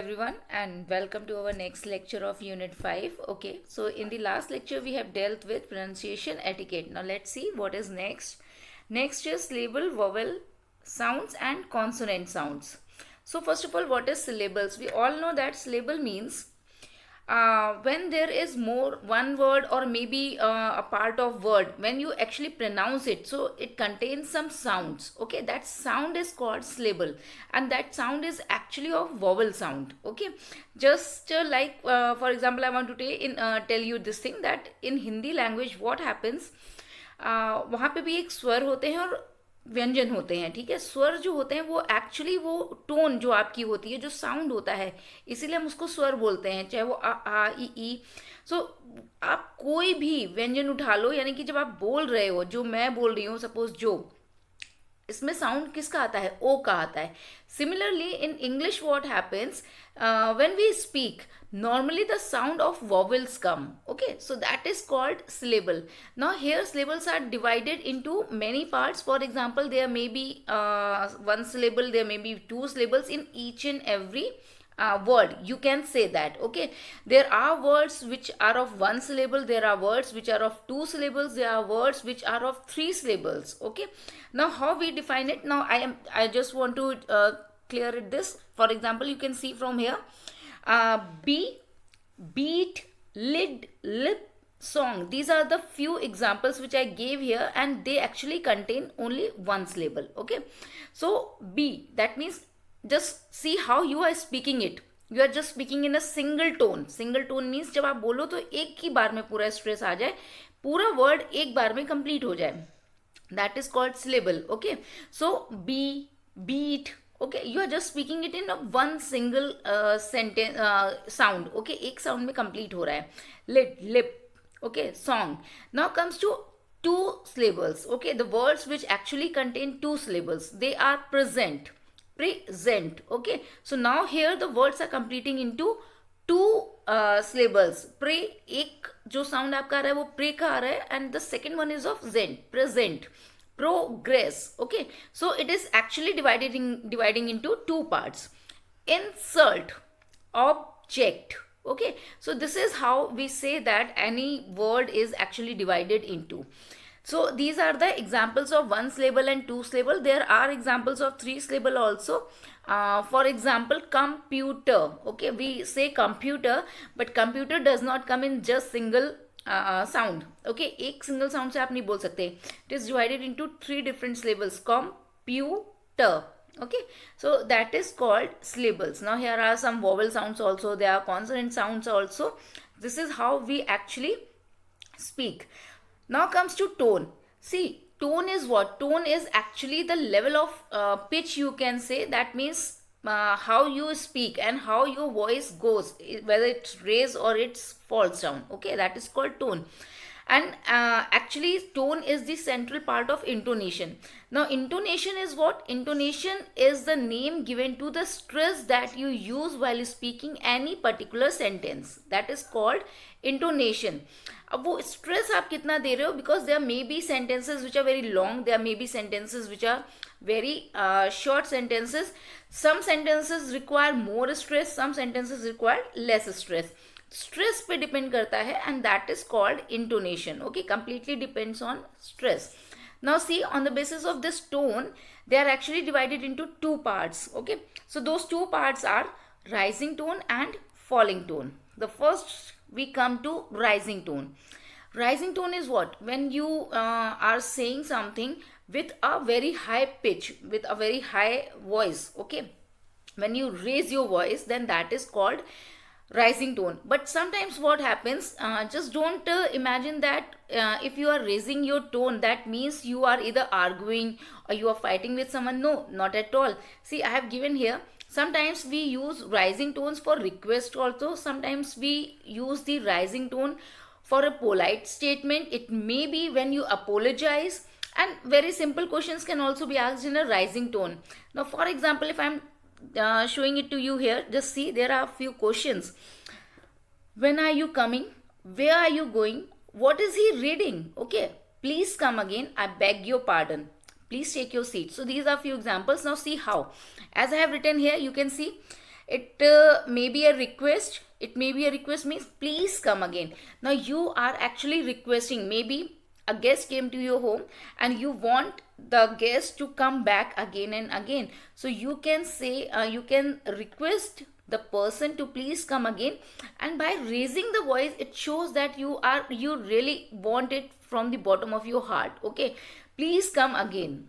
Everyone, and welcome to our next lecture of unit 5. Okay, so in the last lecture we have dealt with pronunciation etiquette. Now let's see what is next is syllable, vowel sounds and consonant sounds. So first of all, what is syllables? We all know that syllable means when there is more one word or maybe a part of word, when you actually pronounce it, so it contains some sounds. Okay, that sound is called syllable, and that sound is actually of vowel sound. Okay, just for example, I want to tell you this thing, that in Hindi language what happens, वहाँ पे भी एक स्वर होते हैं और व्यंजन होते हैं. ठीक है, स्वर जो होते हैं वो एक्चुअली वो टोन जो आपकी होती है, जो साउंड होता है, इसीलिए हम उसको स्वर बोलते हैं, चाहे वो आ ई. सो आप कोई भी व्यंजन उठा लो, यानी कि जब आप बोल रहे हो, जो मैं बोल रही हूँ सपोज, जो इसमें साउंड किसका आता है? ओ का आता है. Similarly in English what happens, when we speak, normally the sound of vowels come. Okay, so that is called syllable. Now here syllables are divided into many parts. For example, there may be one syllable, there may be two syllables in each and every word, you can say that. Okay, there are words which are of one syllable, there are words which are of two syllables, there are words which are of three syllables. Okay, now how we define it? Now I just want to clear it this. For example, you can see from here, be, beat, lid, lip, song. These are the few examples which I gave here, and they actually contain only one syllable. Okay, so be, that means just see how you are speaking it. You are just speaking in a single tone. Single tone means जब आप बोलो तो एक ही बार में पूरा stress आ जाए, पूरा word एक बार में कंप्लीट हो जाए. That is called syllable. Okay, so be, beat. Okay, you are just speaking it in a one single sentence sound. Okay, एक sound में complete हो रहा है. Lid, lip. Okay, song. Now comes to two syllables. Okay, the words which actually contain two syllables, they are present. Present. Okay, so now here the words are completing into two syllables. Pre, एक जो sound आपका आ रहा है वो pre का आ रहा है, and the second one is of zent, present. Progress. Okay, so it is actually dividing into two parts. Insult, object. Okay, so this is how we say that any word is actually divided into. So these are the examples of one syllable and two syllable. There are examples of three syllable also. For example, computer. Okay, we say computer, but computer does not come in just single sound. Okay, एक single sound से आप नहीं बोल सकते. It is divided into three different syllables. Computer. Okay, so that is called syllables. Now here are some vowel sounds also, there are consonant sounds also. This is how we actually speak. Now comes to tone. See, tone is what? Tone is actually the level of pitch, you can say. That means how you speak and how your voice goes, whether it's raised or it's falls down. Okay, that is called tone. And actually tone is the central part of intonation. Now intonation is what? Intonation is the name given to the stress that you use while speaking any particular sentence. That is called intonation. अब वो stress आप कितना दे रहे हो, because there may be sentences which are very long, there may be sentences which are very short sentences. Some sentences require more stress, some sentences require less stress. Stress पे depend करता है, and that is called intonation. Okay, completely depends on stress. Now see, on the basis of this tone, they are actually divided into two parts. Okay, so those two parts are rising tone and falling tone. The first we come to rising tone. Rising tone is what? When you are saying something with a very high pitch, with a very high voice. Okay, when you raise your voice, then that is called rising tone. But sometimes what happens, just don't imagine that if you are raising your tone, that means you are either arguing or you are fighting with someone. No, not at all. See, I have given here, sometimes we use rising tones for request also. Sometimes we use the rising tone for a polite statement. It may be when you apologize, and very simple questions can also be asked in a rising tone. Now for example, if I'm showing it to you here, just see, there are a few questions. When are you coming? Where are you going? What is he reading? Okay, please come again, I beg your pardon. Please take your seat. So these are few examples. Now see how. As I have written here, you can see it may be a request. It may be a request means please come again. Now you are actually requesting. Maybe a guest came to your home and you want the guest to come back again and again. So you can say, you can request the person to please come again, and by raising the voice it shows that you really want it from the bottom of your heart. Okay, please come again.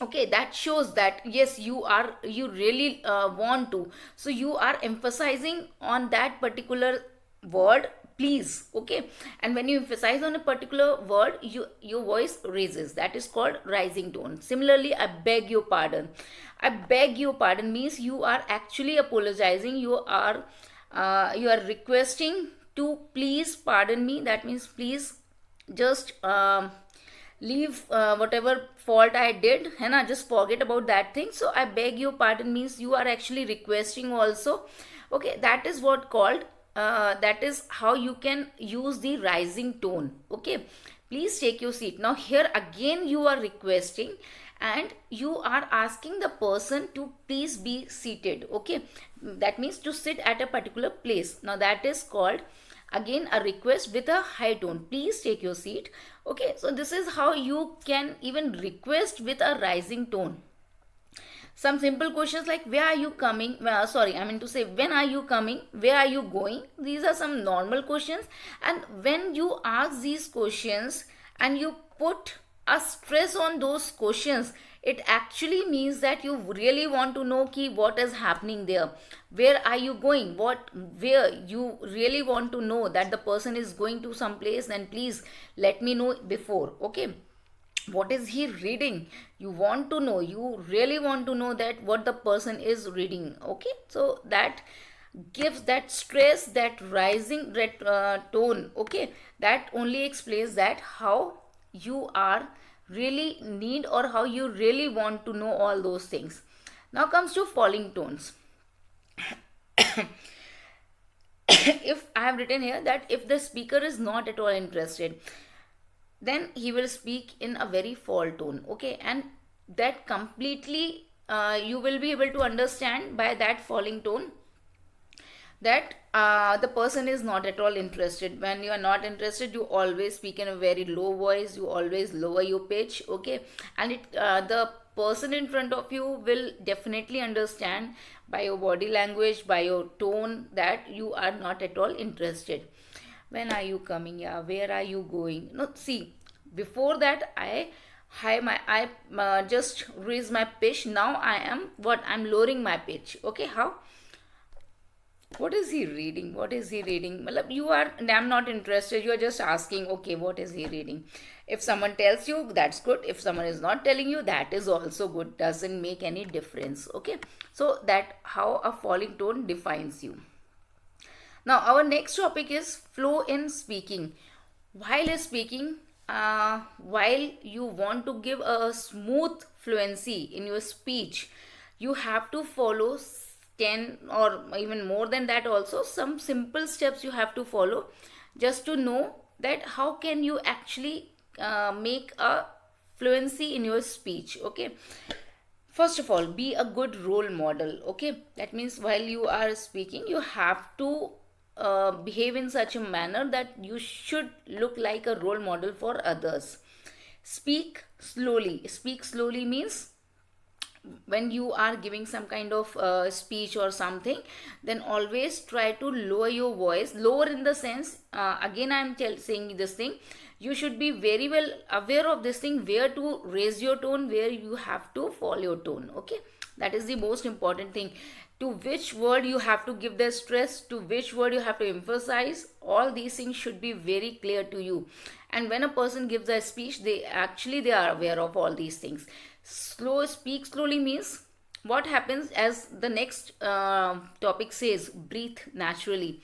Okay, that shows that yes, you really want to. So you are emphasizing on that particular word, please. Okay, and when you emphasize on a particular word, your voice raises. That is called rising tone. Similarly, I beg your pardon. I beg your pardon means you are actually apologizing. You are requesting to please pardon me. That means please just leave whatever fault I did, है ना, just forget about that thing. So I beg your pardon means you are actually requesting also. Okay, that is what called, that is how you can use the rising tone. Okay, please take your seat. Now here again you are requesting and you are asking the person to please be seated. Okay, that means to sit at a particular place. Now that is called again a request with a high tone. Please take your seat. Okay, so this is how you can even request with a rising tone. Some simple questions like where are you coming, sorry, I mean to say when are you coming, where are you going. These are some normal questions, and when you ask these questions and you put a stress on those questions, it actually means that you really want to know ki what is happening there. Where are you going, where you really want to know that the person is going to some place, then please let me know before. Okay, what is he reading, you want to know, you really want to know that what the person is reading. Okay, so that gives that stress, that rising tone. Okay, that only explains that how you are really need or how you really want to know all those things. Now comes to falling tones. If I have written here that if the speaker is not at all interested, then he will speak in a very fall tone. Okay, and that completely you will be able to understand by that falling tone that the person is not at all interested. When you are not interested, you always speak in a very low voice, you always lower your pitch. Okay, and the person in front of you will definitely understand by your body language, by your tone, that you are not at all interested. When are you coming, yeah, where are you going. No, see, before that I just raise my pitch. Now I'm lowering my pitch. Okay, how, what is he reading, what is he reading. Malab, you are, I'm not interested, you are just asking, okay, what is he reading. If someone tells you, that's good. If someone is not telling you, that is also good, doesn't make any difference. Okay, so that how a falling tone defines you. Now our next topic is flow in speaking. While speaking, while you want to give a smooth fluency in your speech, you have to follow 10 or even more than that also, some simple steps you have to follow just to know that how can you actually make a fluency in your speech. Okay, first of all, be a good role model. Okay, that means while you are speaking, you have to behave in such a manner that you should look like a role model for others. Speak slowly. Speak slowly means when you are giving some kind of speech or something, then always try to lower your voice. Lower in the sense, again I am saying this thing, you should be very well aware of this thing, where to raise your tone, where you have to fall your tone. Okay, that is the most important thing. To which word you have to give the stress, to which word you have to emphasize, all these things should be very clear to you. And when a person gives a speech, they are aware of all these things. Speak slowly means what happens, as the next topic says, breathe naturally.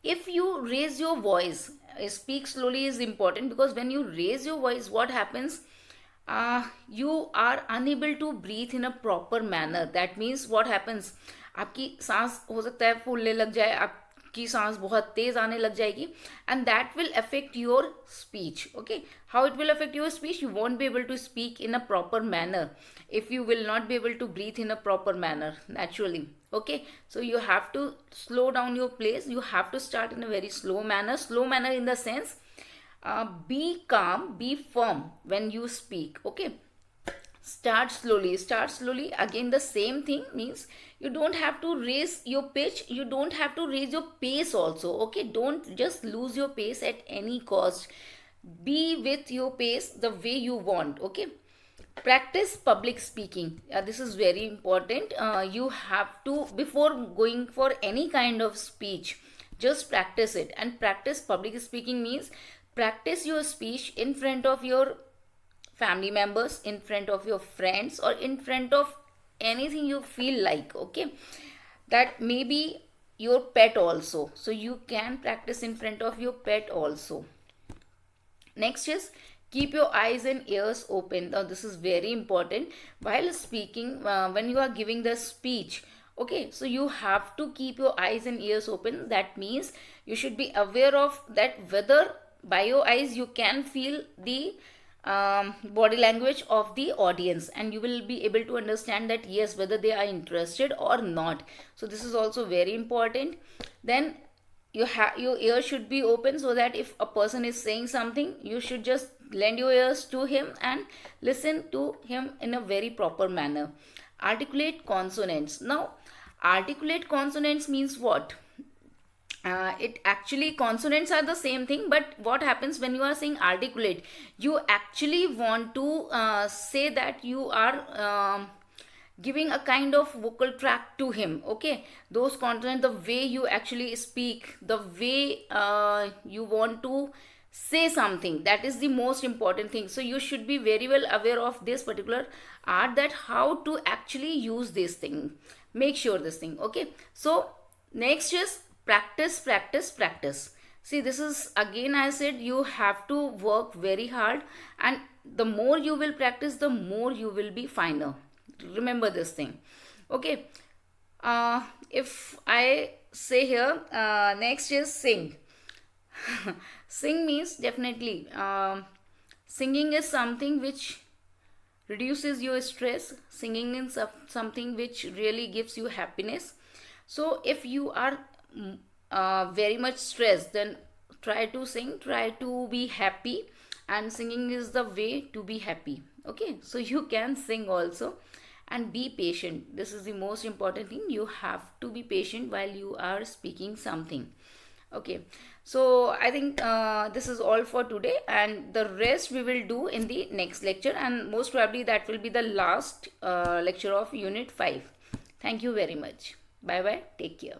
If you raise your voice, speak slowly is important, because when you raise your voice, what happens, you are unable to breathe in a proper manner. That means what happens, आपकी सांस हो सकता है फूलने लग जाए, आप की सांस बहुत तेज आने लग जाएगी, and that will affect your speech. Okay, how it will affect your speech? You won't be able to speak in a proper manner if you will not be able to breathe in a proper manner naturally. Okay, so you have to slow down your pace. You have to start in a very slow manner in the sense, be calm, be firm when you speak. Okay, start slowly. Again, the same thing means you don't have to raise your pitch, you don't have to raise your pace also. Okay, don't just lose your pace at any cost. Be with your pace the way you want. Okay, practice public speaking. This is very important. You have to, before going for any kind of speech, just practice it. And practice public speaking means practice your speech in front of your family members, in front of your friends, or in front of anything you feel like. Okay, that may be your pet also, so you can practice in front of your pet also. Next is keep your eyes and ears open. Now this is very important while speaking, when you are giving the speech. Okay, so you have to keep your eyes and ears open. That means you should be aware of that, whether by your eyes you can feel the body language of the audience, and you will be able to understand that yes, whether they are interested or not. So this is also very important. Then your ear should be open, so that if a person is saying something, you should just lend your ears to him and listen to him in a very proper manner. Articulate consonants. Now articulate consonants means what? It actually, consonants are the same thing, but what happens when you are saying articulate, you actually want to say that you are giving a kind of vocal track to him. Okay, those consonants, the way you actually speak, the way you want to say something, that is the most important thing. So you should be very well aware of this particular art, that how to actually use this thing. Make sure this thing. Okay, so next is practice. See, this is again, I said, you have to work very hard, and the more you will practice, the more you will be finer. Remember this thing. Okay, if I say here, next is sing. Sing means definitely, singing is something which reduces your stress. Singing is something which really gives you happiness. So if you are very much stressed, then try to sing, try to be happy, and singing is the way to be happy. Okay, so you can sing also. And be patient. This is the most important thing. You have to be patient while you are speaking something. Okay, so I think this is all for today, and the rest we will do in the next lecture, and most probably that will be the last lecture of unit 5. Thank you very much. Bye bye, take care.